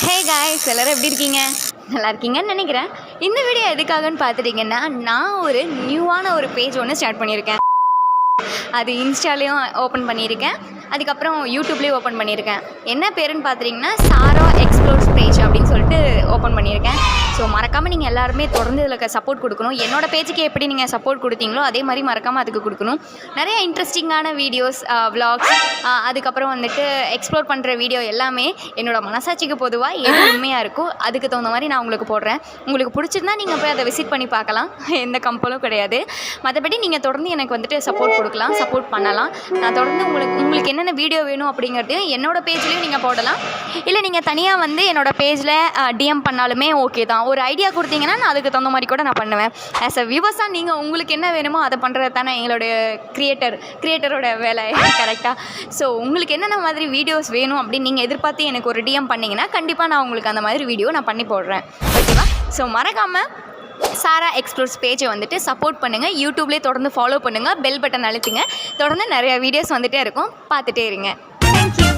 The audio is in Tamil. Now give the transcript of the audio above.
ஹே காய்ஸ், எல்லோரும் எப்படி இருக்கீங்க? நல்லா இருக்கீங்கன்னு நினைக்கிறேன். இந்த வீடியோ எதுக்காகன்னு பார்த்துட்டிங்கன்னா, நான் ஒரு நியூவான ஒரு பேஜ் ஒன்று ஸ்டார்ட் பண்ணியிருக்கேன். அது இன்ஸ்டாலேயும் ஓப்பன் பண்ணியிருக்கேன், அதுக்கப்புறம் யூடியூப்லேயும் ஓப்பன் பண்ணியிருக்கேன். என்ன பேருன்னு பார்த்துட்டிங்கன்னா சாரா எக்ஸ்ப்ளோர்ஸ் பேஜ் அப்படின்னு சொல்லிட்டு ஓப்பன் பண்ணியிருக்கேன். ஸோ மறக்காமல் நீங்கள் எல்லாருமே தொடர்ந்து இதில் சப்போர்ட் கொடுக்கணும். என்னோடய பேஜுக்கு எப்படி நீங்கள் சப்போர்ட் கொடுத்தீங்களோ அதே மாதிரி மறக்காமல் அதுக்கு கொடுக்கணும். நிறைய இன்ட்ரெஸ்டிங்கான வீடியோஸ், விலாக்ஸ், அதுக்கப்புறம் வந்துட்டு எக்ஸ்ப்ளோர் பண்ணுற வீடியோ எல்லாமே என்னோடய மனசாட்சிக்கு பொதுவாக எது உண்மையாக இருக்கோ அதுக்கு தகுந்த மாதிரி நான் உங்களுக்கு போடுறேன். உங்களுக்கு பிடிச்சிருந்தா நீங்கள் போய் அதை விசிட் பண்ணி பார்க்கலாம், எந்த கம்பலும் கிடையாது. மற்றபடி நீங்கள் தொடர்ந்து எனக்கு வந்துட்டு சப்போர்ட் கொடுக்கலாம், சப்போர்ட் பண்ணலாம். நான் தொடர்ந்து உங்களுக்கு என்னென்ன வீடியோ வேணும் அப்படிங்கிறதையும் என்னோடய பேஜ்லேயும் நீங்கள் போடலாம். இல்லை நீங்கள் தனியாக வந்து என்னோடய பேஜில் டிஎம் பண்ணாலுமே ஓகே தான். ஒரு ஐடியா கொடுத்தீங்கன்னா நான் அதுக்கு தகுந்த மாதிரி கூட நான் பண்ணுவேன். ஆஸ் அ வியூவர்ஸாக நீங்கள் உங்களுக்கு என்ன வேணுமோ அதை பண்ணுறது தானே எங்களுடைய கிரியேட்டரோட வேலை, கரெக்டாக? ஸோ உங்களுக்கு என்னென்ன மாதிரி வீடியோஸ் வேணும் அப்படின்னு நீங்கள் எதிர்பார்த்து எனக்கு ஒரு டிஎம் பண்ணிங்கன்னா கண்டிப்பாக நான் உங்களுக்கு அந்த மாதிரி வீடியோ நான் பண்ணி போடுறேன், ஓகேவா? ஸோ மறக்காமல் சாரா எக்ஸ்ப்ளோர்ஸ் பேஜை வந்துட்டு சப்போர்ட் பண்ணுங்கள். யூடியூப்லேயே தொடர்ந்து ஃபாலோ பண்ணுங்கள், பெல் பட்டன் அழுத்துங்க. தொடர்ந்து நிறையா வீடியோஸ் வந்துகிட்டே இருக்கும், பார்த்துட்டே இருங்க. தேங்க்யூ.